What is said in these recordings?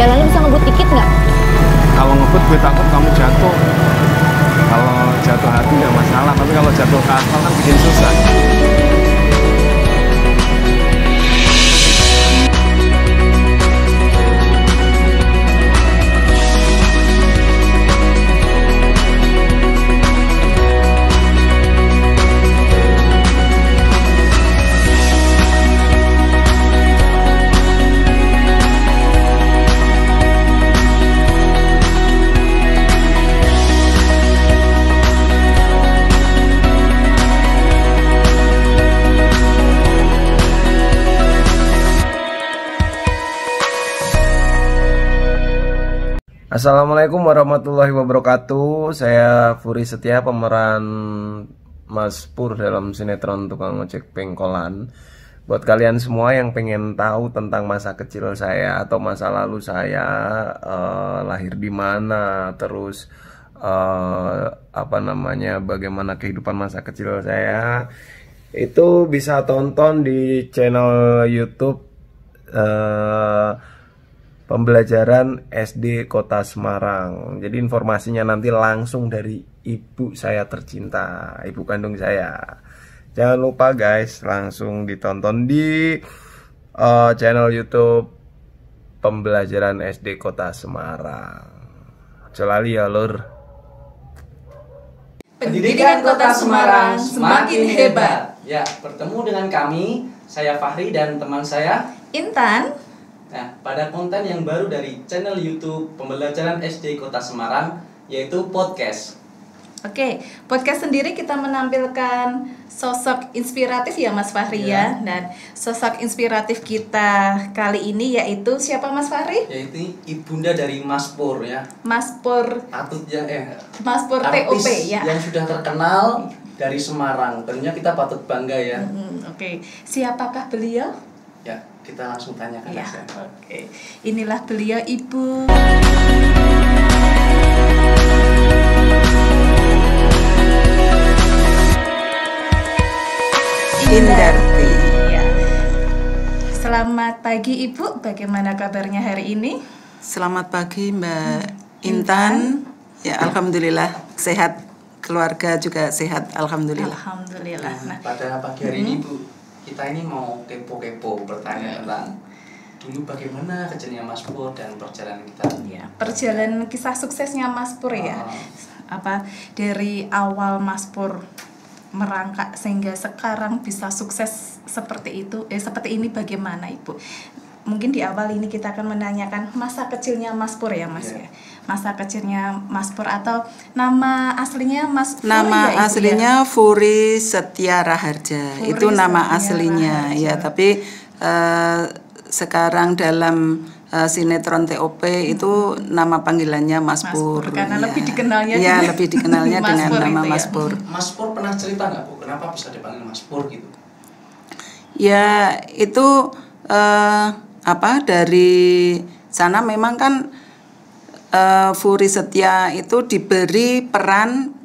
Jalannya bisa ngebut dikit nggak? Kalau ngebut gue takut kamu jatuh. Kalau jatuh hati nggak masalah, tapi kalau jatuh ke aspal kan bikin susah. Assalamualaikum warahmatullahi wabarakatuh. Saya Furi Setia, pemeran Mas Pur dalam sinetron Tukang Ojek Pengkolan. Buat kalian semua yang pengen tahu tentang masa kecil saya atau masa lalu saya, lahir di mana, terus bagaimana kehidupan masa kecil saya, itu bisa tonton di channel YouTube Pembelajaran SD Kota Semarang. Jadi informasinya nanti langsung dari ibu saya tercinta, ibu kandung saya. Jangan lupa guys, langsung ditonton di channel YouTube Pembelajaran SD Kota Semarang. Celali ya lur. Pendidikan Kota Semarang semakin hebat. Ya, bertemu dengan kami, saya Fahri dan teman saya Intan. Nah, pada konten yang baru dari channel YouTube Pembelajaran SD Kota Semarang, yaitu podcast. Oke, podcast sendiri kita menampilkan sosok inspiratif ya Mas Fahri ya. Dan sosok inspiratif kita kali ini yaitu siapa Mas Fahri? Yaitu ibunda dari Mas Pur ya. Mas Pur. Mas Pur TOP ya. Yang sudah terkenal dari Semarang. Tentunya kita patut bangga ya. Oke, siapakah beliau? Ya, kita langsung tanyakan ya. aja. Oke. Inilah beliau, Ibu Indarti. Ya. Selamat pagi Ibu, bagaimana kabarnya hari ini? Selamat pagi Mbak Intan. Ya, alhamdulillah sehat, keluarga juga sehat, alhamdulillah. Alhamdulillah. Nah, pada pagi hari ini Bu, kita ini mau kepo-kepo bertanya tentang dulu bagaimana kecilnya Mas Pur dan perjalanan kita. Ya, perjalanan kisah suksesnya Mas Pur ya. Apa dari awal Mas Pur merangkak sehingga sekarang bisa sukses seperti itu, seperti ini bagaimana Ibu? Mungkin di awal ini kita akan menanyakan masa kecilnya Mas Pur ya Mas ya. Masa kecilnya Mas Pur atau nama aslinya Mas Pur. Nama aslinya Furi Setia Raharja. Furi itu nama Setia aslinya Raharja. ya, tapi sekarang dalam sinetron TOP itu nama panggilannya Mas Pur. Karena ya. lebih dikenalnya ya, lebih dikenalnya Mas dengan Pur nama itu ya. Mas Pur. Mas Pur pernah cerita nggak Bu, kenapa bisa dipanggil Mas Pur gitu? Ya, itu dari sana memang kan Furi Setia itu diberi peran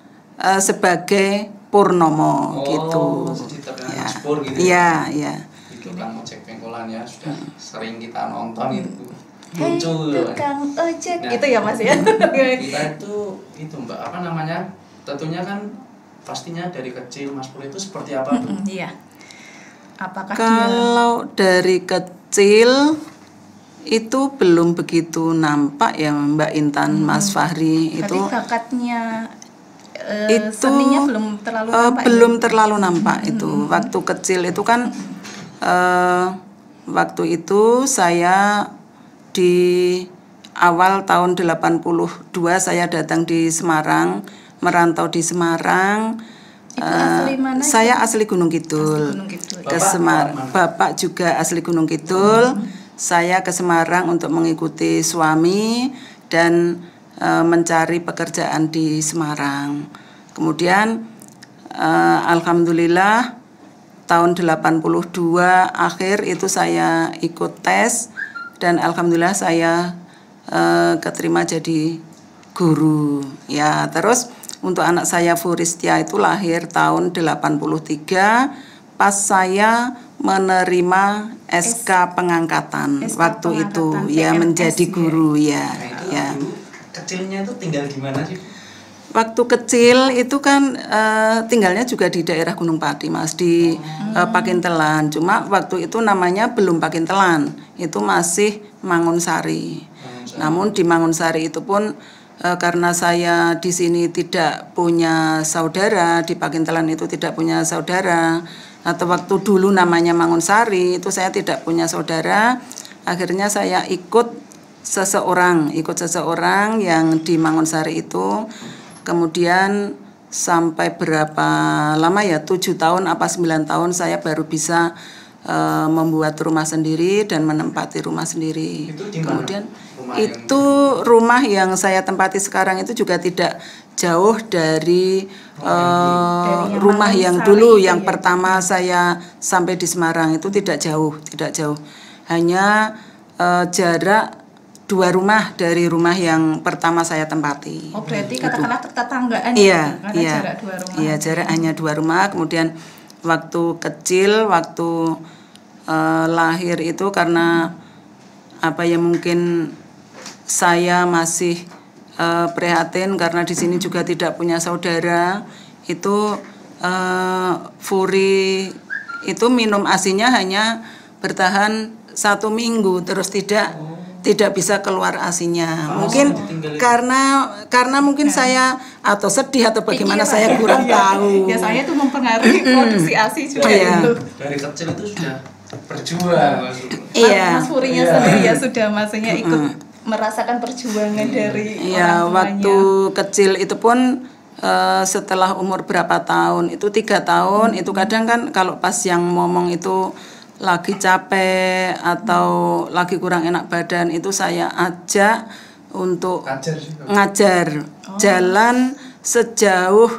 sebagai Purnomo gitu. Jadi terkenal Ya. Mas Pur gitu. Iya, iya. Itu kan ojek pengkolan ya, sudah sering kita nonton itu. Hei Muncul. tukang ojek Nah, gitu ya Mas ya. Kita itu Mbak, apa namanya? Tentunya kan pastinya dari kecil Mas Pur itu seperti apa tuh? Iya. Apakah Kalau dari kecil itu belum begitu nampak ya Mbak Intan, Mas Fahri dia itu. bakatnya Itu seninya belum terlalu nampak. belum terlalu nampak itu. Waktu kecil itu kan waktu itu saya di awal tahun 82 saya datang di Semarang, merantau di Semarang. Itu asli mana? Saya asli Gunung Kidul. Asli Gunung Kidul. Ke Semarang. Bapak juga asli Gunung Kidul. Saya ke Semarang untuk mengikuti suami dan mencari pekerjaan di Semarang. Kemudian alhamdulillah tahun 82 akhir itu saya ikut tes dan alhamdulillah saya keterima jadi guru. Ya, terus untuk anak saya Furi Setia itu lahir tahun 83 pas saya menerima SK pengangkatan SK waktu itu pengangkatan, ya PNS menjadi ya. guru ya. Nah itu Ya. dulu kecilnya itu tinggal di mana sih? Waktu kecil itu kan tinggalnya juga di daerah Gunung Pati, Mas, di Pakintelan. Cuma waktu itu namanya belum Pakintelan, itu masih Mangunsari. Namun di Mangunsari itu pun karena saya di sini tidak punya saudara, di Pakintelan itu tidak punya saudara, atau waktu dulu namanya Mangunsari itu saya tidak punya saudara, akhirnya saya ikut seseorang yang di Mangunsari itu. Kemudian sampai berapa lama ya, 7 tahun apa 9 tahun saya baru bisa membuat rumah sendiri dan menempati rumah sendiri. Itu di mana? Kemudian Rumah rumah yang saya tempati sekarang itu juga tidak jauh dari yang rumah yang Mangunsari dulu itu yang ya? pertama saya sampai di Semarang itu tidak jauh. Hanya jarak 2 rumah dari rumah yang pertama saya tempati. Oh, berarti katakanlah tetanggaan Iya, karena iya. jarak 2 rumah. Iya, jarak hanya 2 rumah. Kemudian waktu kecil, waktu lahir itu karena apa ya, mungkin saya masih prihatin karena di sini juga tidak punya saudara. Itu Furi itu minum ASINya hanya bertahan 1 minggu, terus tidak bisa keluar ASINya. Mungkin karena mungkin saya atau sedih atau bagaimana, saya kurang tahu. Ya, saya itu mempengaruhi produksi ASI juga Iya. itu. Dari kecil itu sudah berjuang Mas. Iya. Mas Furinya sendiri ya sudah maksudnya ikut merasakan perjuangan dari Ya, orang tuanya. waktu kecil itu pun setelah umur berapa tahun, itu 3 tahun, itu kadang kan kalau pas yang ngomong itu lagi capek atau lagi kurang enak badan, itu saya ajak untuk ngajar jalan sejauh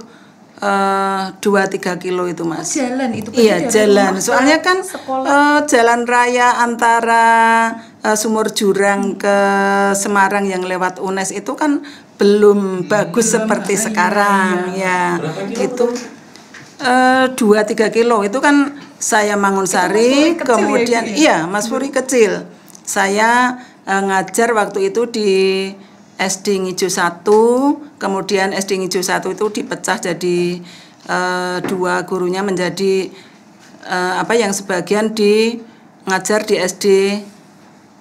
2-3 kilo itu, Mas. Jalan itu berarti Iya, dari jalan. rumah Soalnya ke kan sekolah. jalan raya antara Sumur Jurang ke Semarang yang lewat UNES itu kan belum bagus seperti sekarang ya. Itu 2-3 kilo itu kan saya Mangunsari, Mas Furi kecil kemudian ya, iya, Mas Furi kecil. Saya ngajar waktu itu di SD Ngijo 1, kemudian SD Ngijo 1 itu dipecah jadi 2, gurunya menjadi yang sebagian ngajar di SD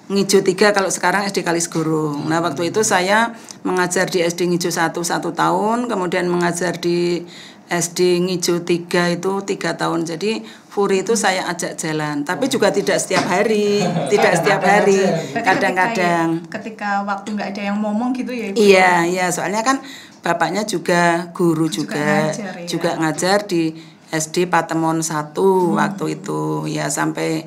Ngijo 3, kalau sekarang SD Kalisgorong. Nah, waktu itu saya mengajar di SD Ngijo 1 tahun, kemudian mengajar di SD Ngijo 3 itu 3 tahun. Jadi Furi itu saya ajak jalan, tapi juga tidak setiap hari, kadang-kadang. Ketika waktu nggak ada yang ngomong gitu ya, Ibu. Iya, soalnya kan bapaknya juga guru juga ngajar, ya. ngajar di SD Patemon 1 waktu itu. Ya, sampai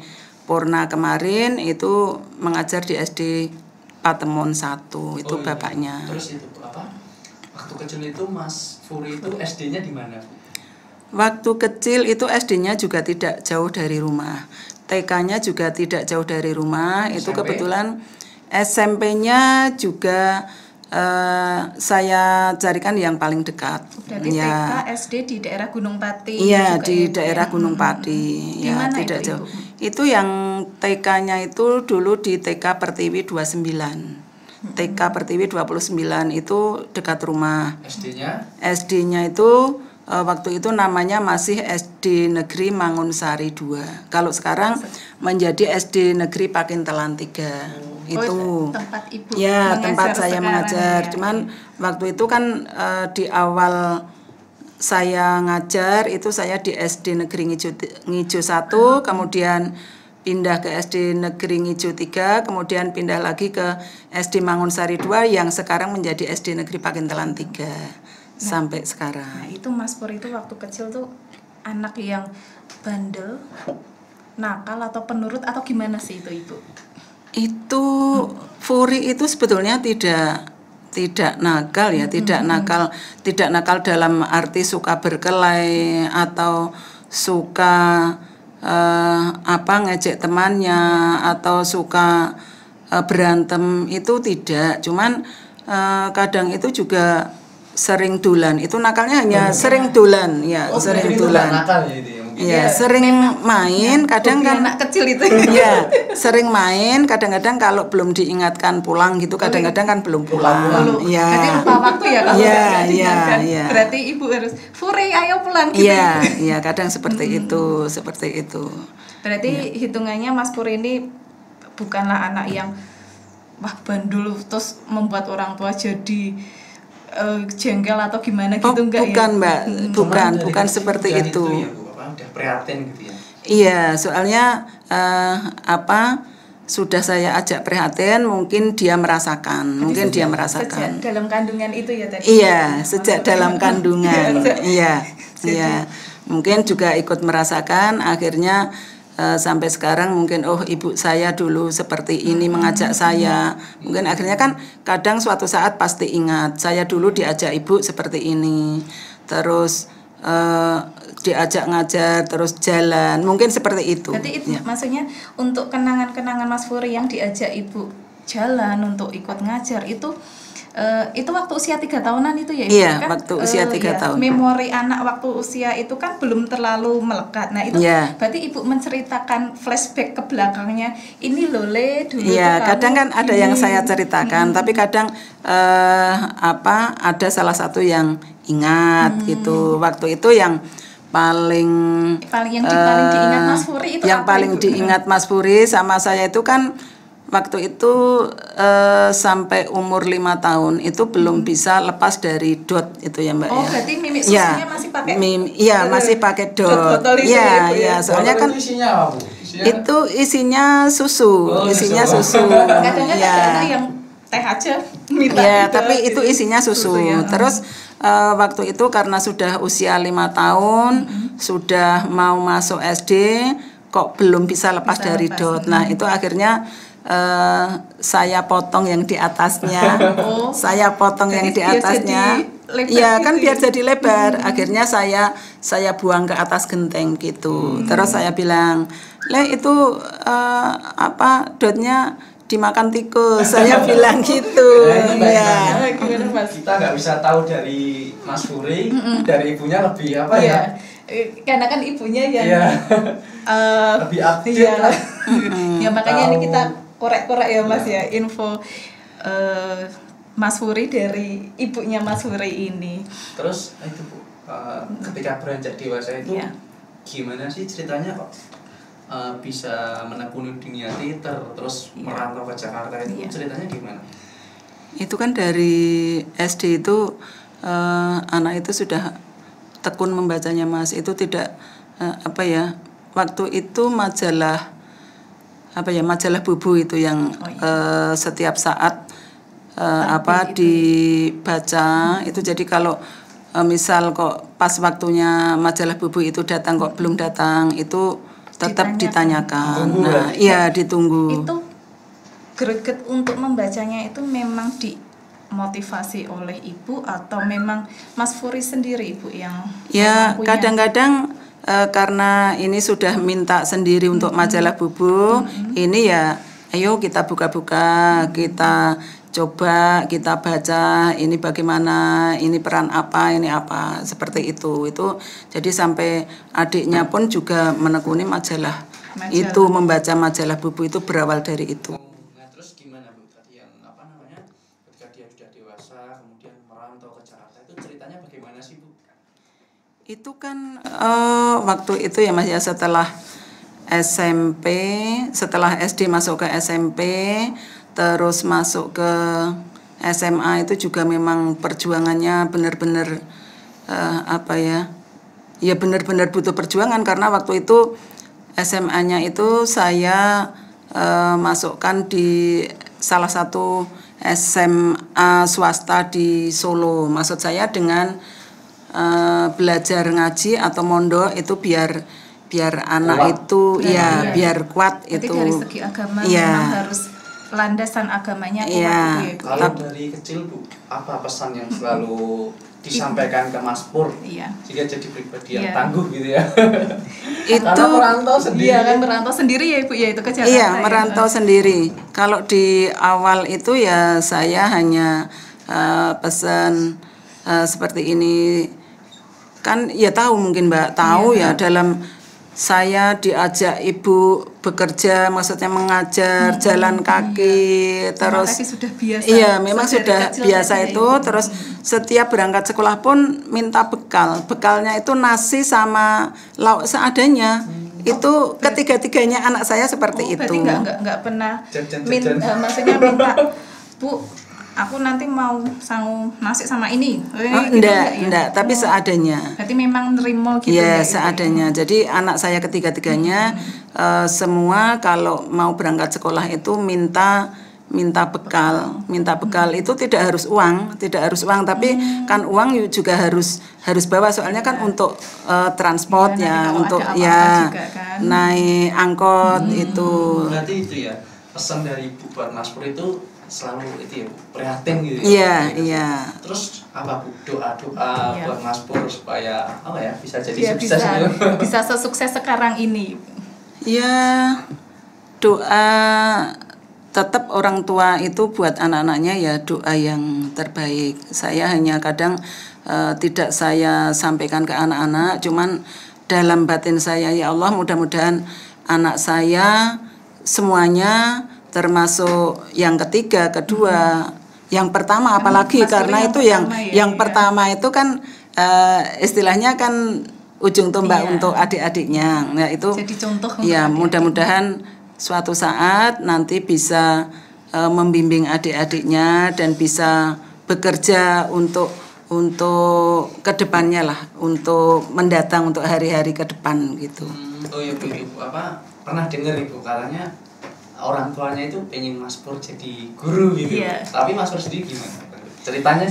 Purna kemarin itu mengajar di SD Patemon 1 itu bapaknya. Terus itu apa? Waktu kecil itu Mas Furi itu SD-nya di mana? Waktu kecil itu SD-nya juga tidak jauh dari rumah. TK-nya juga tidak jauh dari rumah. Itu kebetulan SMP-nya juga saya carikan yang paling dekat. Berarti ya. TK SD di daerah Gunung Pati. Iya, juga di ya, Bu, daerah ya? Gunung Pati. Di Ya, mana tidak itu, jauh. Ibu? Itu yang TK-nya itu dulu di TK Pertiwi 29. TK Pertiwi 29 itu dekat rumah. SD-nya? SD-nya itu waktu itu namanya masih SD Negeri Mangunsari 2. Kalau sekarang menjadi SD Negeri Pakintelan 3. Itu tempat Ibu ya, mengajar tempat saya sekarang mengajar. ya. Cuman waktu itu kan di awal saya ngajar itu saya di SD Negeri Ngijo 1, kemudian pindah ke SD Negeri Ngijo 3, kemudian pindah lagi ke SD Mangunsari 2 yang sekarang menjadi SD Negeri Pakintelan 3 sampai sekarang. Nah, itu Mas Pur itu waktu kecil tuh anak yang bandel, nakal atau penurut atau gimana sih itu Ibu? Itu Furi itu sebetulnya tidak nakal ya, tidak nakal dalam arti suka berkelahi atau suka ngejek temannya atau suka berantem, itu tidak. Cuman kadang itu juga sering dulan. Itu nakalnya hanya sering dulan ya, sering dulan. Nakal ya itu ya, mungkin. Ya, sering main, kadang kan anak kecil itu. ya, sering main, kadang-kadang kalau belum diingatkan pulang gitu, kadang-kadang kan belum pulang. Jadi Ya. lupa waktu ya kalau Iya, tidak diingatkan. iya. Berarti ibu harus Furi ayo pulang gitu. Iya, iya, kadang seperti itu, seperti itu. Berarti hitungannya Mas Pur ini bukanlah anak yang wah bandul terus membuat orang tua jadi jengkel atau gimana gitu, enggak bukan, ya? Mbak, bukan seperti Dan itu. ya, Bu, udah prihatin gitu ya. Iya, soalnya sudah saya ajak prihatin, mungkin dia merasakan, Sejak dalam kandungan itu ya tadi. Iya, sejak dalam kandungan. Iya, iya. Mungkin juga ikut merasakan, akhirnya sampai sekarang mungkin ibu saya dulu seperti ini mengajak saya. Mungkin akhirnya kan kadang suatu saat pasti ingat, saya dulu diajak ibu seperti ini. Terus diajak ngajar, terus jalan, mungkin seperti itu. Jadi itu maksudnya untuk kenangan-kenangan Mas Furi yang diajak ibu jalan untuk ikut ngajar itu waktu usia 3 tahunan itu ya Ibu? Iya, kan, waktu usia 3 tahun. Memori anak waktu usia itu kan belum terlalu melekat. Nah, itu berarti Ibu menceritakan flashback ke belakangnya. Ini loh Le dulu. Iya, kadang kan ada yang saya ceritakan, tapi kadang ada salah satu yang ingat gitu. Waktu itu yang paling diingat Mas Furi itu yang apa, paling Ibu? diingat Mas Furi sama saya itu kan waktu itu sampai umur 5 tahun itu belum bisa lepas dari dot itu ya Mbak ya. Berarti mimik susunya masih pakai? Iya, masih pakai dot. Iya, Iya, soalnya kan isinya apa, Bu? itu isinya susu, isinya susu. Kadang-kadang Iya. ada yang teh aja minta. Ya, tapi itu isinya susu. ya. Terus waktu itu karena sudah usia 5 tahun, sudah mau masuk SD, kok belum bisa lepas dari dot. Nah, itu akhirnya saya potong yang di atasnya. Saya potong yang di atasnya. Iya, kan biar jadi lebar. Akhirnya saya buang ke atas genteng gitu. Terus saya bilang, "Le, itu dotnya dimakan tikus." Saya bilang gitu. Ya. Gimana Mas? Kita nggak bisa tahu dari Mas Furi, dari ibunya lebih apa ya? Karena kan ibunya yang lebih aktif. Iya. Ya makanya ini kita korek-korek ya Mas ya, info Mas Furi dari ibunya Mas Furi ini. Terus itu Bu, ketika beranjak dewasa itu gimana sih ceritanya kok bisa menekuni dunia teater terus merantau ke Jakarta itu ceritanya gimana? Itu kan dari SD itu anak itu sudah tekun membacanya Mas. Itu tidak waktu itu majalah Bubu itu yang setiap saat dibaca itu. Jadi kalau misal kok pas waktunya majalah Bubu itu datang kok belum datang, itu tetap ditanyakan. Nah, iya ditunggu. Itu greget untuk membacanya itu memang dimotivasi oleh ibu atau memang Mas Furi sendiri Ibu yang ya kadang-kadang karena ini sudah minta sendiri untuk majalah Bubu, ini ya ayo kita buka-buka, kita coba, kita baca, ini bagaimana, ini peran apa, ini apa, seperti itu. Itu jadi sampai adiknya pun juga menekuni majalah. Itu membaca majalah Bubu itu berawal dari itu. Nah, terus gimana Bu tadi yang ketika dia sudah dewasa kemudian merantau ke Jakarta itu ceritanya bagaimana sih Bu? Itu kan waktu itu ya Mas ya, setelah SMP, setelah SD masuk ke SMP, terus masuk ke SMA itu juga memang perjuangannya benar-benar benar-benar butuh perjuangan karena waktu itu SMA-nya itu saya masukkan di salah satu SMA swasta di Solo. Maksud saya dengan belajar ngaji atau mondok itu biar anak kuat. Itu biar kuat. Jadi itu dari segi agama memang harus landasan agamanya kuat. Kalau dari kecil Bu, apa pesan yang selalu disampaikan ke Mas Pur sehingga jadi pribadi yang tangguh gitu ya? Itu merantau sendiri. Iya kan merantau sendiri ya Ibu ya itu ke Jakarta. Iya, merantau sendiri. Kalau di awal itu ya saya hanya pesan seperti ini. Kan ya tahu mungkin Mbak, tahu ya dalam saya diajak ibu bekerja, maksudnya mengajar, jalan kaki, terus kaki sudah biasa. Iya, memang sudah biasa itu. Terus setiap berangkat sekolah pun minta bekal. Bekalnya itu nasi sama lauk seadanya. Itu ketiga-tiganya anak saya seperti itu. Berarti nggak pernah maksudnya minta, Bu, aku nanti mau sang nasi sama ini. Enggak, tapi seadanya. Berarti memang nerimo gitu ya? Seadanya. Jadi anak saya ketiga-tiganya semua kalau mau berangkat sekolah itu minta bekal. Minta bekal itu tidak harus uang, tapi kan uang juga harus bawa, soalnya kan untuk transport ya, untuk ya kan. Naik angkot itu. Berarti itu ya pesan dari Ibu buat Mas Pur itu selalu itu ya, prihatin gitu ya. Iya, iya. Terus apa Bu, doa-doa buat Mas Pur supaya apa ya bisa jadi sukses gitu. Bisa sesukses sekarang ini. Ya, doa tetap orang tua itu buat anak-anaknya ya doa yang terbaik. Saya hanya kadang tidak saya sampaikan ke anak-anak, cuman dalam batin saya, ya Allah, mudah-mudahan anak saya semuanya, termasuk yang ketiga, kedua, yang pertama apalagi karena itu yang pertama itu kan istilahnya kan ujung tombak untuk adik-adiknya. Nah, itu jadi contoh ya, mudah-mudahan suatu saat nanti bisa membimbing adik-adiknya dan bisa bekerja untuk kedepannya lah, untuk mendatang, untuk hari-hari ke depan gitu. Oh iya Bu, pernah dengar Ibu katanya orang tuanya itu pengen Mas Pur jadi guru gitu. Tapi Mas Pur sendiri gimana? Ceritanya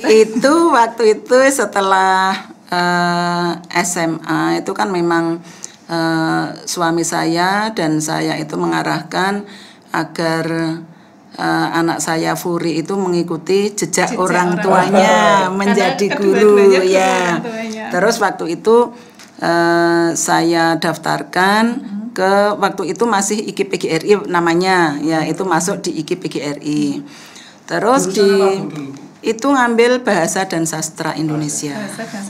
itu waktu itu setelah SMA itu kan memang suami saya dan saya itu mengarahkan agar anak saya Furi itu mengikuti jejak orang tuanya menjadi guru ya. Terus waktu itu saya daftarkan ke, waktu itu masih IKIP PGRI namanya ya, itu masuk di IKIP PGRI. Terus itu ngambil bahasa dan sastra Indonesia.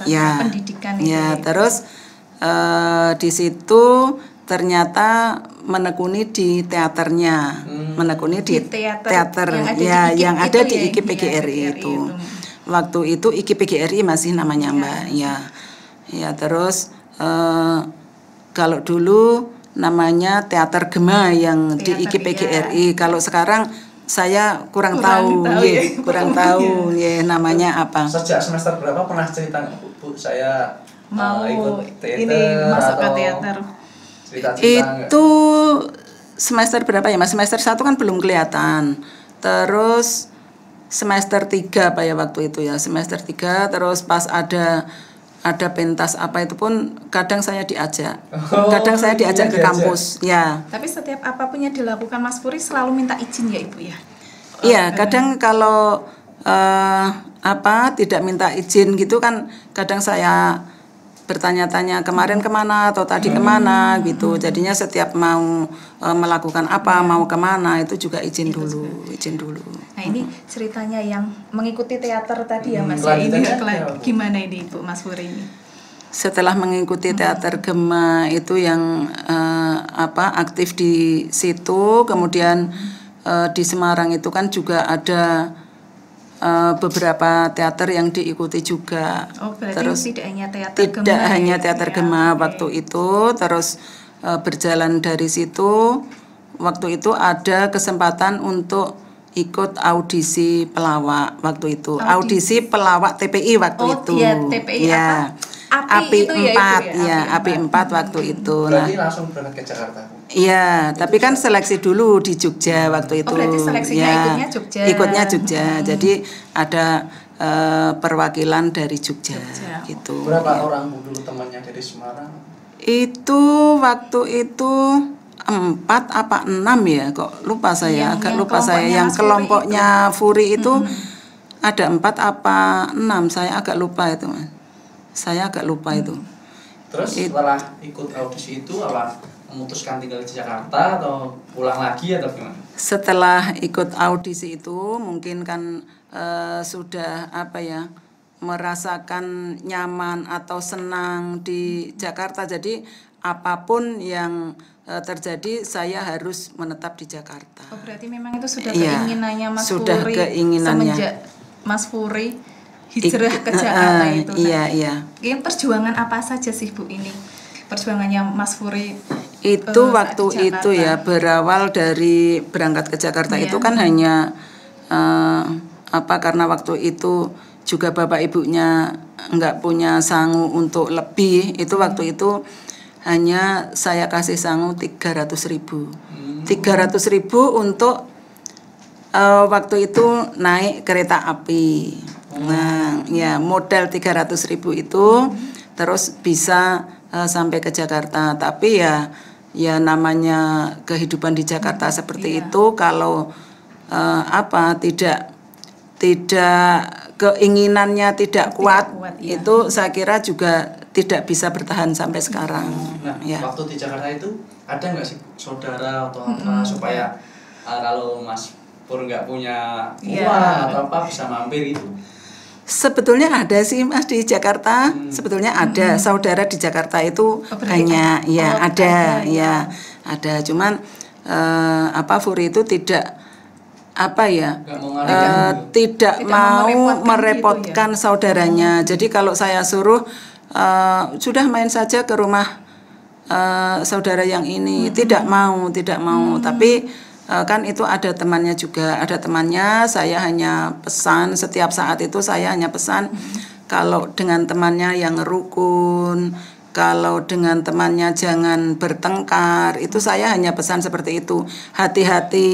Ya, pendidikan itu. Ya, terus di situ ternyata menekuni di teaternya, menekuni di teater yang ada di IKIP PGRI itu. Waktu itu IKIP PGRI masih namanya Mbak ya. Ya, terus kalau dulu namanya Teater Gema yang di IKIP PGRI. Kalau sekarang saya kurang tahu namanya apa. Sejak semester berapa pernah cerita Bu saya mau ikut teater ini masuk ke teater? Itu semester berapa ya Mas? Semester 1 kan belum kelihatan. Terus semester 3 apa ya waktu itu ya, semester 3. Terus pas ada pentas apa itu pun kadang saya diajak. Kadang saya diajak ke kampus ya. Tapi setiap apapun yang dilakukan Mas Puri selalu minta izin ya Ibu ya? Iya, kadang kalau tidak minta izin gitu kan, kadang saya bertanya-tanya kemarin kemana atau tadi kemana gitu. Jadinya setiap mau melakukan apa, mau kemana itu juga izin dulu. Nah, ini ceritanya yang mengikuti teater tadi ya Mas. Ini gimana ini Ibu Mas Puri ini? Setelah mengikuti teater Gema itu yang aktif di situ, kemudian di Semarang itu kan juga ada beberapa teater yang diikuti juga. Terus tidak hanya teater Gema waktu itu. Terus berjalan dari situ, waktu itu ada kesempatan untuk ikut audisi pelawak waktu itu. Audisi pelawak TPI waktu itu. TPI ya. API 4 ya, API 4 waktu itu. Berarti langsung berangkat ke Jakarta. Iya, tapi kan seleksi dulu di Jogja waktu itu. Berarti seleksinya ikutnya Jogja. Jadi ada perwakilan dari Jogja gitu. Berapa orang Bu dulu temannya dari Semarang? Itu waktu itu 4 apa 6 ya, kok lupa saya, agak lupa saya. Yang kelompoknya Furi itu ada 4 apa 6, saya agak lupa itu Mas. Itu. Terus setelah ikut audisi itu apa memutuskan tinggal di Jakarta atau pulang lagi atau gimana? Setelah ikut audisi itu mungkin kan sudah merasakan nyaman atau senang di Jakarta, jadi apapun yang terjadi saya harus menetap di Jakarta. Oh, berarti memang itu sudah Iya, keinginannya Mas sudah Furi keinginannya. semenjak Mas Furi hijrah ke Jakarta itu. Iya. Ini perjuangan apa saja sih Bu ini? Perjuangannya Mas Furi itu waktu itu ya, berawal dari berangkat ke Jakarta itu kan hanya karena waktu itu juga bapak ibunya nggak punya sangu untuk lebih, itu waktu itu hanya saya kasih sangu 300.000 untuk waktu itu naik kereta api. Nah ya, modal 300.000 itu terus bisa sampai ke Jakarta. Tapi ya namanya kehidupan di Jakarta seperti itu, kalau tidak keinginannya tidak kuat, itu saya kira juga tidak bisa bertahan sampai sekarang. Nah, ya. Waktu di Jakarta itu ada nggak sih saudara atau apa supaya kalau Mas Pur nggak punya uang atau apa bisa mampir itu? Sebetulnya ada sih Mas di Jakarta, sebetulnya ada saudara di Jakarta itu banyak, ya ada. Cuman Furi itu tidak tidak mau merepotkan gitu, saudaranya. Jadi kalau saya suruh sudah main saja ke rumah saudara yang ini, tidak mau. Tapi kan itu ada temannya juga, ada temannya. Saya hanya pesan setiap saat itu, saya hanya pesan kalau dengan temannya yang rukun, kalau dengan temannya jangan bertengkar. Itu saya hanya pesan seperti itu. Hati-hati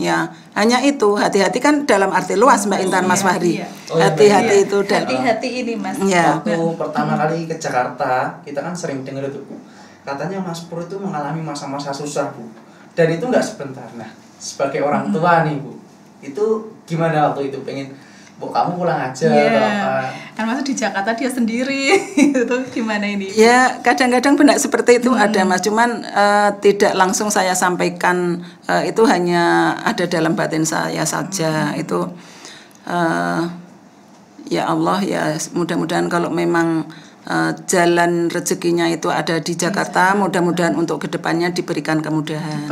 ya. Hanya itu, hati-hati kan dalam arti luas Mbak Intan, Mas Fahri. Hati-hati itu hati-hati ini Mas. Ya. Waktu pertama kali ke Jakarta, kita kan sering dengar itu Bu. Katanya Mas Pur itu mengalami masa-masa susah Bu. Dan itu nggak sebentar. Nah, sebagai orang tua nih Bu, itu gimana waktu itu? Pengen Bu, kamu pulang aja atau apa? Kan Mas di Jakarta dia sendiri. Itu gimana ini? Ya, kadang-kadang benar seperti itu ada Mas. Cuman tidak langsung saya sampaikan, itu hanya ada dalam batin saya saja. Itu ya Allah ya, mudah-mudahan kalau memang jalan rezekinya itu ada di Jakarta, mudah-mudahan untuk kedepannya diberikan kemudahan,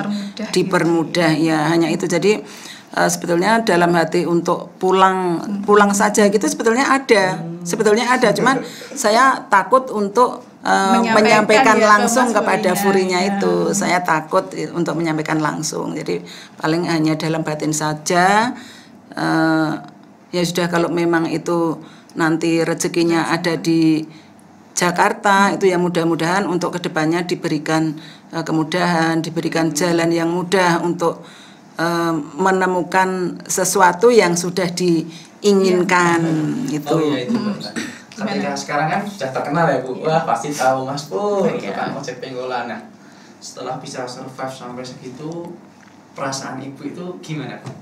dipermudah ya, hanya itu. Jadi sebetulnya dalam hati untuk pulang saja gitu sebetulnya ada, cuman saya takut untuk menyampaikan langsung kepada Furinya itu. Saya takut untuk menyampaikan langsung, jadi paling hanya dalam batin saja. Ya sudah, kalau memang itu nanti rezekinya ada di Jakarta, itu ya mudah-mudahan untuk kedepannya diberikan kemudahan, diberikan jalan yang mudah untuk menemukan sesuatu yang sudah diinginkan. Itu. Oh iya, itu benar. Ketika sekarang kan sudah terkenal ya Bu, wah pasti tahu Mas Pur, tukang ojek penggolan. Nah, setelah bisa survive sampai segitu, perasaan ibu itu gimana Bu?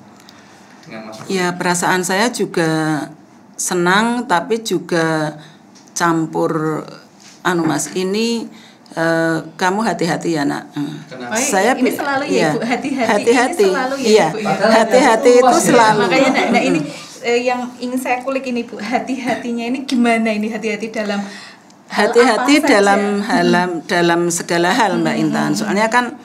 Dengan Mas Pur? Ya, perasaan saya juga senang, tapi juga campur Mas, ini kamu hati-hati ya Nak. Saya ini selalu ya Bu, hati-hati selalu ya Bu. Hati-hati itu selalu. Makanya ini yang ingin saya kulik ini Bu, hati-hatinya ini gimana ini, hati-hati dalam dalam segala hal Mbak Intan. Soalnya kan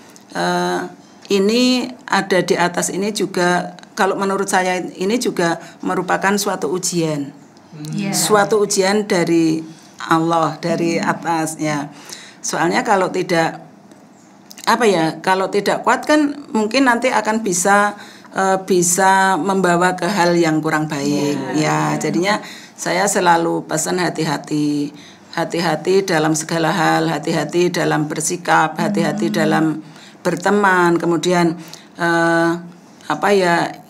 ini ada di atas ini juga, kalau menurut saya ini juga merupakan suatu ujian. Suatu ujian dari Allah, dari atas ya. Soalnya kalau tidak kalau tidak kuat kan mungkin nanti akan bisa membawa ke hal yang kurang baik ya. Jadinya saya selalu pesan hati-hati dalam segala hal, hati-hati dalam bersikap, hati-hati dalam berteman. Kemudian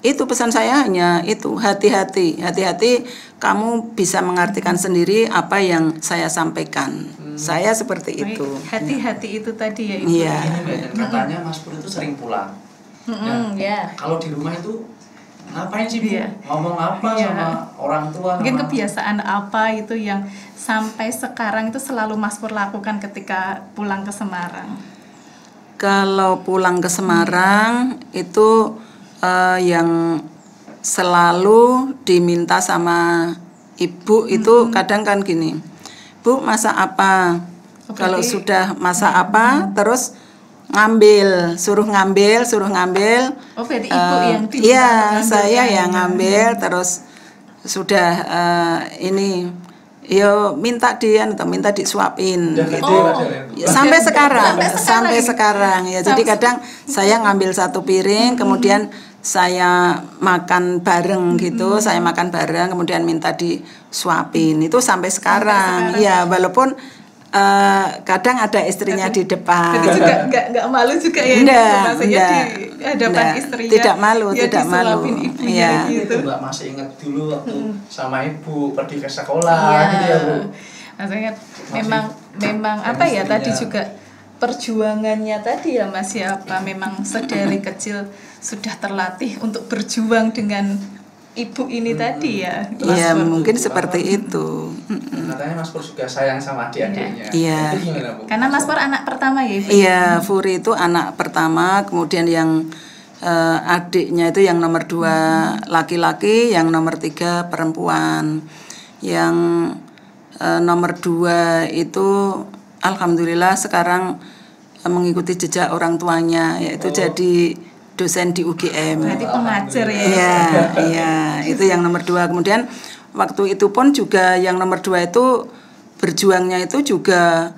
itu pesan saya hanya itu, hati-hati kamu bisa mengartikan sendiri apa yang saya sampaikan. Saya seperti itu. Hati-hati itu tadi ya Ibu. Iya. Dan katanya Mas Pur itu sering pulang. Kalau di rumah itu ngapain sih Bu? Ngomong apa sama orang tua? Mungkin kebiasaan apa itu yang sampai sekarang itu selalu Mas Pur lakukan ketika pulang ke Semarang? Kalau pulang ke Semarang itu yang selalu diminta sama ibu itu kadang kan gini, Bu masak apa? Kalau sudah masak apa terus suruh ngambil. Oh, berarti ibu yang iya, saya yang ngambil terus sudah ini yo minta disuapin gitu. Sampai sekarang ya. Jadi kadang saya ngambil satu piring kemudian saya makan bareng gitu, kemudian minta disuapin. Itu sampai sekarang. Ya, walaupun kadang ada istrinya di depan. Jadi juga nggak malu juga ya, maksudnya di hadapan istrinya. Tidak malu, ya tidak malu. Iya. Gitu. Mbak masih ingat dulu waktu sama ibu pergi ke sekolah gitu ya, Bu. Maksudnya memang apa ya tadi juga perjuangannya tadi ya Mas ya, memang sedari kecil sudah terlatih untuk berjuang dengan ibu ini tadi ya. Iya, mungkin seperti itu. Katanya Mas Pur juga sayang sama adik-adiknya. Iya. Itu gimana, Bu? Karena Mas Pur anak pertama ya, Ibu. Iya, Furi itu anak pertama, kemudian yang adiknya itu yang nomor 2 laki-laki, yang nomor 3 perempuan. Yang nomor 2 itu alhamdulillah sekarang mengikuti jejak orang tuanya, yaitu jadi dosen di UGM. Berarti pengajar ya. Iya, itu yang nomor 2. Kemudian waktu itu pun juga yang nomor 2 itu berjuangnya itu juga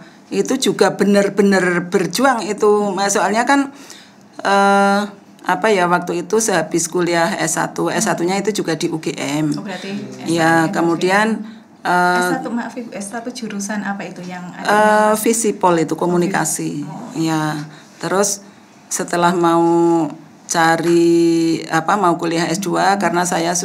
benar-benar berjuang itu. Soalnya kan waktu itu sehabis kuliah S1-nya itu juga di UGM. Oh, berarti ya, kemudian S1 jurusan apa itu yang ada? Visipol itu komunikasi. Ya, terus setelah mau kuliah S2 karena saya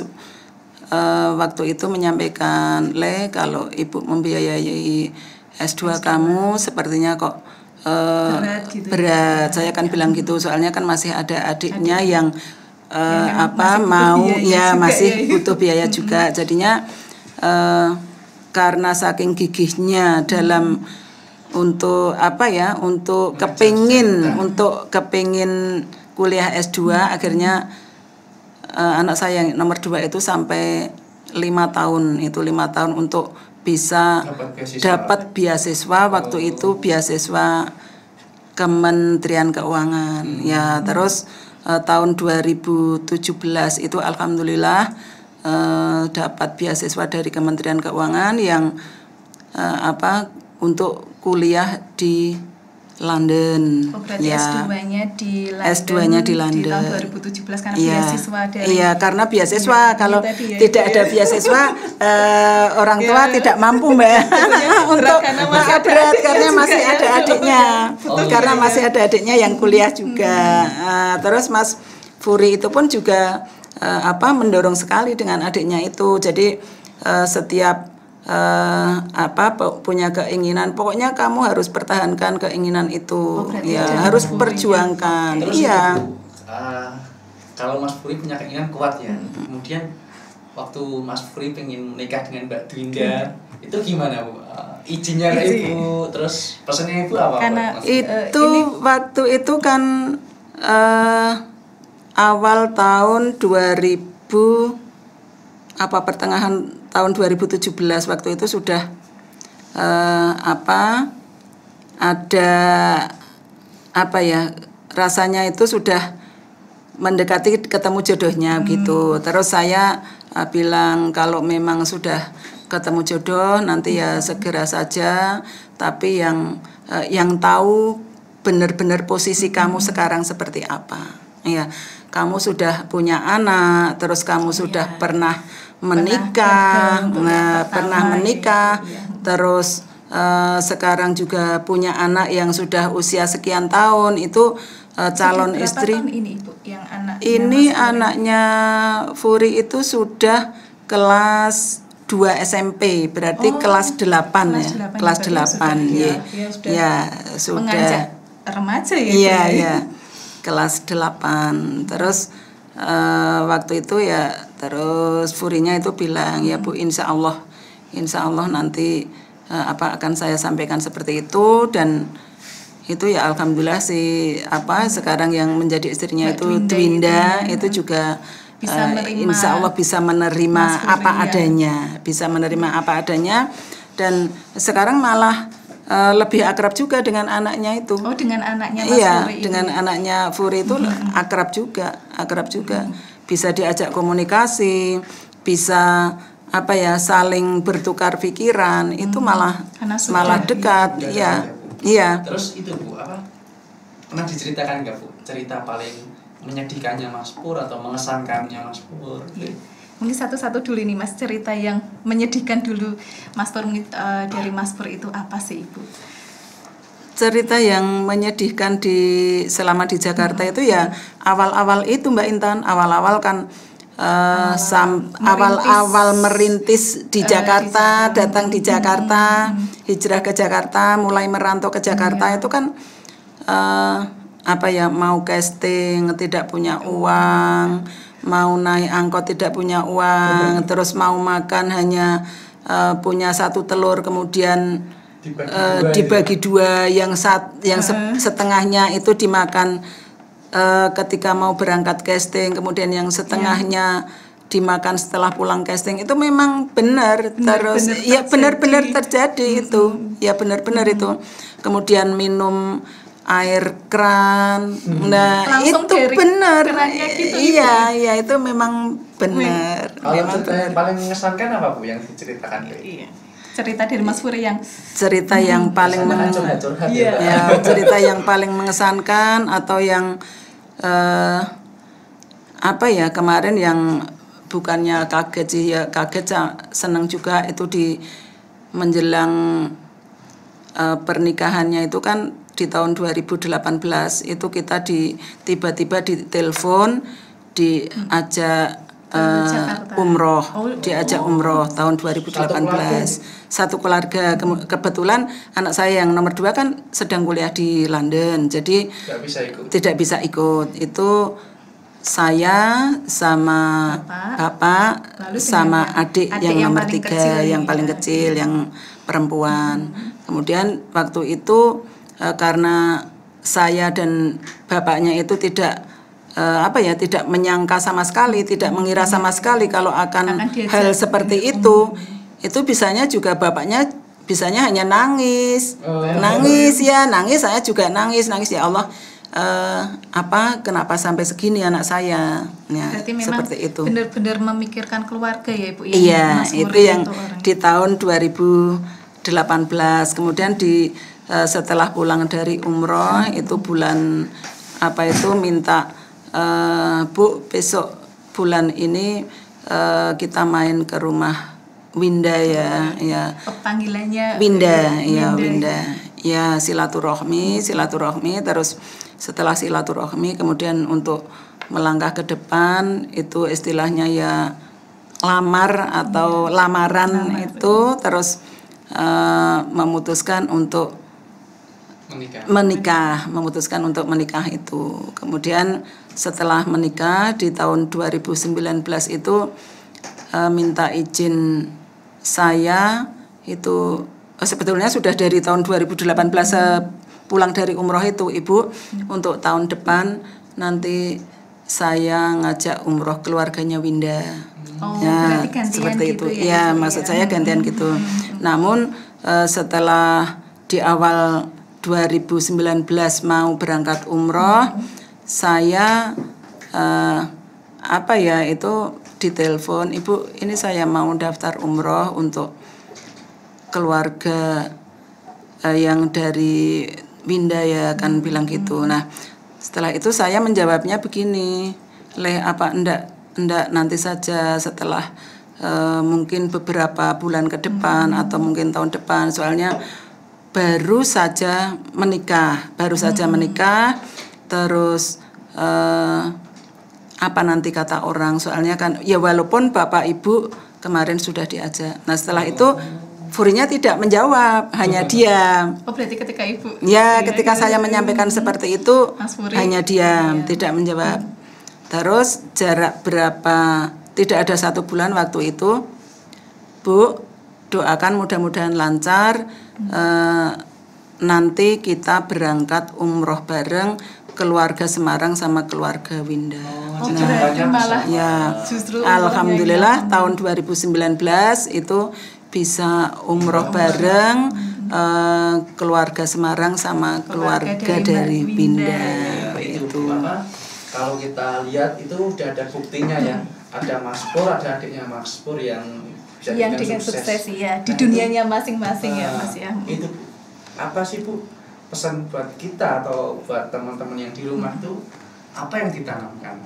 waktu itu menyampaikan, kalau ibu membiayai S2 kamu sepertinya kok berat. Saya kan bilang gitu, soalnya kan masih ada adiknya yang masih butuh biaya juga. Jadinya karena saking gigihnya dalam untuk kepingin kuliah S2, akhirnya anak saya yang nomor 2 itu sampai 5 tahun untuk bisa dapat beasiswa. Waktu itu beasiswa Kementerian Keuangan. Ya, terus tahun 2017 itu alhamdulillah dapat beasiswa dari Kementerian Keuangan yang untuk kuliah di London. Oh, berarti ya. S2-nya di London. Di tahun 2017 karena beasiswa dari. Iya, karena beasiswa. Kalau tidak ada beasiswa orang tua tidak mampu, Mbak. Untuk berat karena masih ada adiknya. Karena masih ada adiknya yang kuliah juga. Terus Mas Furi itu pun juga mendorong sekali dengan adiknya itu. Jadi setiap punya keinginan, pokoknya kamu harus pertahankan keinginan itu. Harus perjuangkan. Terus iya. Kalau Mas Furi punya keinginan kuat ya. Kemudian waktu Mas Furi pengen menikah dengan Mbak Dwinda, itu gimana, Bu? Izinnya ke Ibu, terus pesannya Ibu apa? Karena waktu itu kan awal tahun 2000 pertengahan tahun 2017 waktu itu sudah rasanya itu sudah mendekati ketemu jodohnya gitu. Terus saya bilang kalau memang sudah ketemu jodoh nanti ya segera saja, tapi yang tahu benar-benar posisi kamu sekarang seperti apa. Ya, kamu sudah punya anak, terus kamu sudah pernah menikah, terus sekarang juga punya anak yang sudah usia sekian tahun, itu calon istri. Ini Ibu, yang anaknya Furi itu sudah kelas 2 SMP, berarti kelas 8 kelas 8 ya. Sudah menganjak remaja ya. Iya, kelas 8. Terus waktu itu ya, terus Furinya itu bilang, ya Bu, insya Allah nanti akan saya sampaikan seperti itu. Dan itu ya alhamdulillah sekarang yang menjadi istrinya itu Dwinda itu juga insya Allah bisa menerima apa adanya, dan sekarang malah lebih akrab juga dengan anaknya itu. Oh, dengan anaknya Mas iya, Furi dengan anaknya Furi itu akrab juga. Bisa diajak komunikasi, bisa apa ya, saling bertukar pikiran, itu malah dekat. Iya. Terus itu Bu, apa? Pernah diceritakan nggak Bu cerita paling menyedihkannya Mas Pur atau mengesankannya Mas Pur? Mungkin satu-satu dulu nih Mas, cerita yang menyedihkan dulu Mas Pur, dari Mas Pur itu apa sih Ibu? Cerita yang menyedihkan selama di Jakarta itu ya awal-awal itu Mbak Intan, awal-awal kan awal merintis di Jakarta, datang di Jakarta, hijrah ke Jakarta, mulai merantau ke Jakarta itu kan apa ya, mau casting tidak punya uang, mau naik angkot tidak punya uang, terus mau makan hanya punya satu telur, kemudian dibagi dua, yang setengahnya itu dimakan ketika mau berangkat casting, kemudian yang setengahnya dimakan setelah pulang casting. Itu memang benar, benar-benar terjadi itu. Ya benar-benar itu. Kemudian minum air keran. Nah, langsung itu benar. Gitu, iya, itu memang benar. Kalau cerita yang paling mengesankan apa Bu yang diceritakan? Cerita dari Mas Furi yang cerita yang paling cerita yang paling mengesankan atau yang apa ya, kemarin yang bukannya kaget sih ya, kaget, senang juga itu di menjelang pernikahannya itu kan di tahun 2018 itu kita tiba-tiba ditelepon diajak umroh, diajak umroh tahun 2018. Satu keluarga. Kebetulan anak saya yang nomor 2 kan sedang kuliah di London, jadi tidak bisa ikut. Itu saya sama bapak sama adik yang nomor 3, yang paling kecil, yang perempuan. Kemudian waktu itu karena saya dan bapaknya itu tidak tidak menyangka sama sekali, tidak mengira sama sekali kalau akan hal seperti itu bisanya juga bapaknya bisanya hanya nangis. Nangis, saya juga nangis ya Allah, kenapa sampai segini anak saya. Ya, berarti memang seperti itu. Benar-benar memikirkan keluarga ya Ibu. Iya, itu yang di tahun 2018. Kemudian setelah pulang dari umroh itu bulan minta Bu, besok bulan ini kita main ke rumah Winda ya. Panggilannya Winda. Ya, silaturahmi, terus setelah silaturahmi kemudian untuk melangkah ke depan itu istilahnya ya lamar atau lamaran itu, terus memutuskan untuk menikah itu. Kemudian setelah menikah di tahun 2019 itu minta izin saya itu sebetulnya sudah dari tahun 2018 pulang dari umroh itu Ibu, untuk tahun depan nanti saya ngajak umroh keluarganya Winda. Ya, seperti gitu itu. Ya, maksud saya gantian gitu. Namun setelah di awal 2019 mau berangkat umroh, saya itu ditelepon, Ibu, ini saya mau daftar umroh untuk keluarga yang dari Winda ya, kan bilang gitu. Nah, setelah itu saya menjawabnya begini, enggak nanti saja setelah mungkin beberapa bulan ke depan atau mungkin tahun depan, soalnya baru saja menikah, terus apa nanti kata orang, soalnya kan ya walaupun bapak ibu kemarin sudah diajak. Nah, setelah itu Furinya tidak menjawab, hanya diam. Oh, berarti ketika Ibu? Ya, ketika saya menyampaikan seperti itu hanya diam, tidak menjawab. Terus jarak berapa, tidak ada 1 bulan waktu itu, Bu, doakan mudah-mudahan lancar, nanti kita berangkat umroh bareng, keluarga Semarang sama keluarga Winda. Alhamdulillah tahun 2019 itu bisa umroh bareng keluarga Semarang sama keluarga dari Winda. Itu apa? Kalau kita lihat itu udah ada buktinya ya. Ada Mas Pur, ada adiknya Mas Pur yang bisa dengan sukses ya di dunianya masing-masing ya Mas ya. Itu apa sih Bu pesan buat kita atau buat teman-teman yang di rumah tuh apa yang ditanamkan?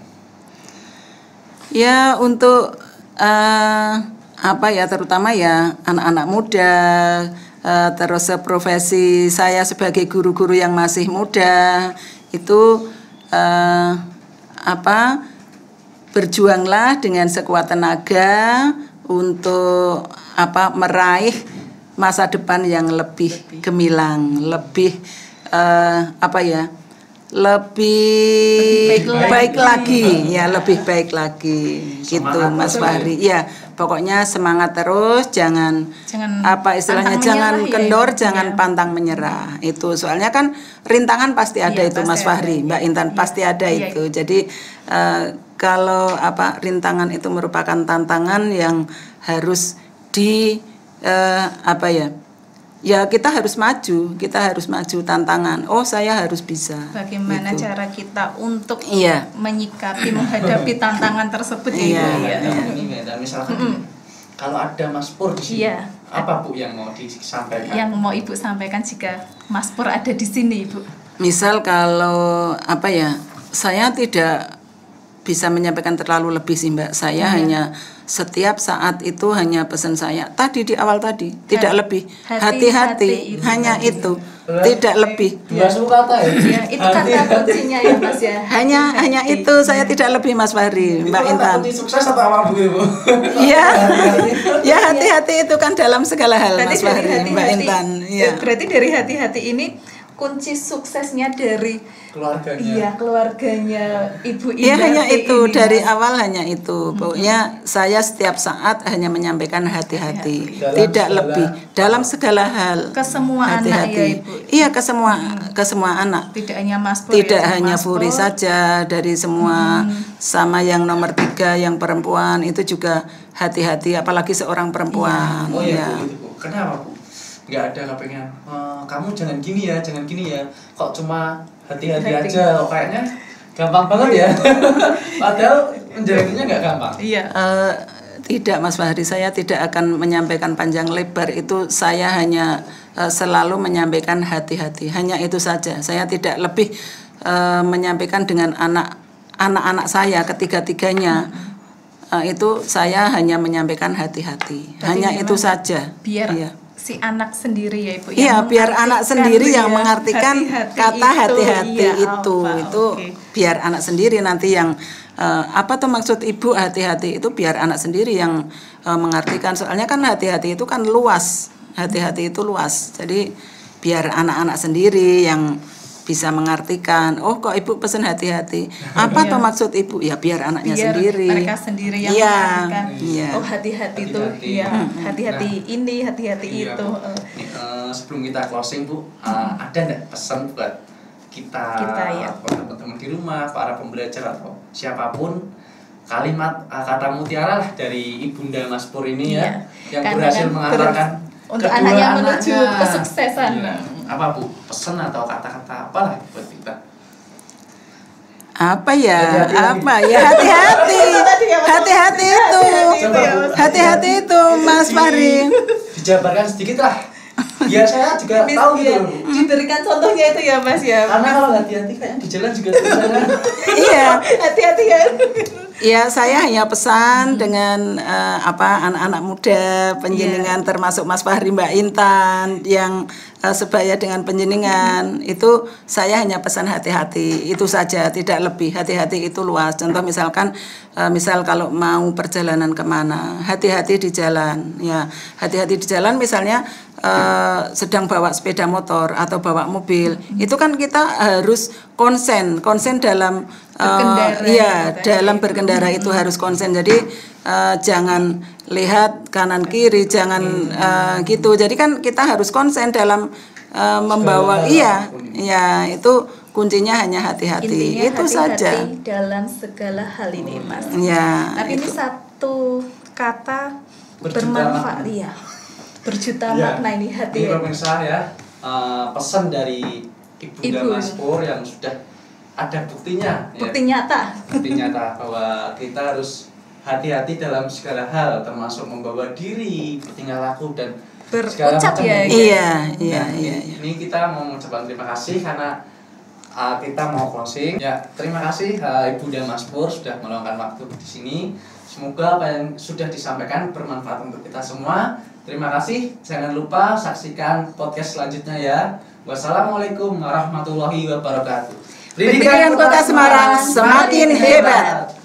Ya untuk apa ya, terutama ya anak-anak muda, terus profesi saya sebagai guru-guru yang masih muda itu apa, berjuanglah dengan sekuat tenaga untuk apa, meraih masa depan yang lebih gemilang, lebih apa ya, lebih baik lagi ya, lebih baik lagi gitu Mas Fahri. Ya, pokoknya semangat terus, jangan apa istilahnya, jangan kendor, jangan pantang menyerah. Itu soalnya kan rintangan pasti ada itu Mas Fahri, Mbak Intan pasti ada itu. Jadi kalau apa, rintangan itu merupakan tantangan yang harus di apa ya, ya kita harus maju tantangan. Oh, saya harus bisa. Bagaimana gitu cara kita untuk menyikapi, menghadapi tantangan tersebut ya. Dan misalkan kalau ada Mas Pur di sini, apa Bu yang mau disampaikan? Yang mau Ibu sampaikan jika Mas Pur ada di sini, Ibu? Misal kalau apa ya, saya tidak bisa menyampaikan terlalu lebih sih Mbak. Saya hanya setiap saat itu hanya pesan saya tadi di awal tadi, tidak lebih, hati-hati, hanya itu, tidak lebih. Dua kata ya. Itu kata kuncinya ya Mas ya. Hanya itu, saya tidak lebih Mas Fahri, Mbak Intan. Itu sukses atau apa Bu? Iya. Ya hati-hati itu kan dalam segala hal Mas Fahri, Mbak Intan. Ya. Berarti dari hati-hati ini kunci suksesnya dari keluarganya. Iya, keluarganya Ibu Indah. Iya, hanya itu ini, dari awal hanya itu. Pokoknya saya setiap saat hanya menyampaikan hati-hati, tidak lebih dalam segala hal. Ke semua anak ya Ibu. Iya, ke semua anak. Tidak hanya Mas Pur. Tidak hanya Puri saja, dari semua, sama yang nomor 3 yang perempuan itu juga hati-hati, apalagi seorang perempuan. Oh iya, Bu. Kenapa Bu? Nggak ada kepengen kamu jangan gini ya, kok cuma hati-hati aja, kayaknya gampang banget ya. Padahal menjalaninya nggak gampang. Iya. Tidak Mas Fahri, saya tidak akan menyampaikan panjang lebar itu. Saya hanya selalu menyampaikan hati-hati, hanya itu saja. Saya tidak lebih menyampaikan dengan anak-anak saya ketiga-tiganya. Itu saya hanya menyampaikan hati-hati, hanya itu saja. Biar si anak sendiri ya Ibu. Iya, biar anak sendiri yang mengartikan kata hati-hati itu. Biar anak sendiri nanti yang apa tuh maksud Ibu hati-hati itu, biar anak sendiri yang mengartikan. Soalnya kan hati-hati itu kan luas. Hati-hati itu luas. Jadi biar anak-anak sendiri yang bisa mengartikan. Oh, kok Ibu pesan hati-hati. Apa tuh maksud Ibu? Ya biar anaknya sendiri. Mereka sendiri yang mengartikan. Oh, hati-hati itu. Iya, hati-hati ini, hati-hati itu. Sebelum kita closing Bu, ada enggak pesan buat kita ya, teman-teman di rumah, para pembelajar atau siapapun, kalimat kata mutiara lah dari Ibunda Mas Pur ini ya, yang berhasil mengantarkan untuk anaknya menuju kesuksesan. Apa Bu, pesan atau kata-kata apalah buat kita? Apa ya? Hati-hati itu Mas Fahri. Dijabarkan sedikit lah. Biar saya juga tahu gitu. Diberikan contohnya itu ya Mas ya. Karena kalau hati-hati kayaknya di jalan juga tulisannya. Iya, hati-hati ya. Ya, saya hanya pesan dengan apa, anak-anak muda penjenengan, termasuk Mas Fahri, Mbak Intan yang sebaya dengan penjenengan, itu saya hanya pesan hati-hati, itu saja, tidak lebih. Hati-hati itu luas. Contoh misalkan misal kalau mau perjalanan kemana, hati-hati di jalan ya. Hati-hati di jalan, misalnya sedang bawa sepeda motor atau bawa mobil, itu kan kita harus konsen dalam dalam berkendara itu harus konsen. Jadi jangan lihat kanan kiri, jangan gitu. Jadi kan kita harus konsen dalam membawa. Iya, itu kuncinya hanya hati-hati. Itu hati-hati saja dalam segala hal ini Mas. Ya. Tapi ini satu kata bermanfaat ya. berjuta Ya, makna ini hati. ini pemirsa ya, pesan dari Ibunda Mas Pur yang sudah ada buktinya, bukti ya. nyata. Bukti nyata bahwa kita harus hati-hati dalam segala hal, termasuk membawa diri, bertingkah laku dan segala berucap macam. ya. Iya. Ini kita mau mengucapkan terima kasih karena kita mau closing. Ya, terima kasih Ibunda Mas Pur sudah meluangkan waktu di sini. Semoga apa yang sudah disampaikan bermanfaat untuk kita semua. Terima kasih. Jangan lupa saksikan podcast selanjutnya ya. Wassalamualaikum warahmatullahi wabarakatuh. Pendidikan Kota Semarang semakin hebat.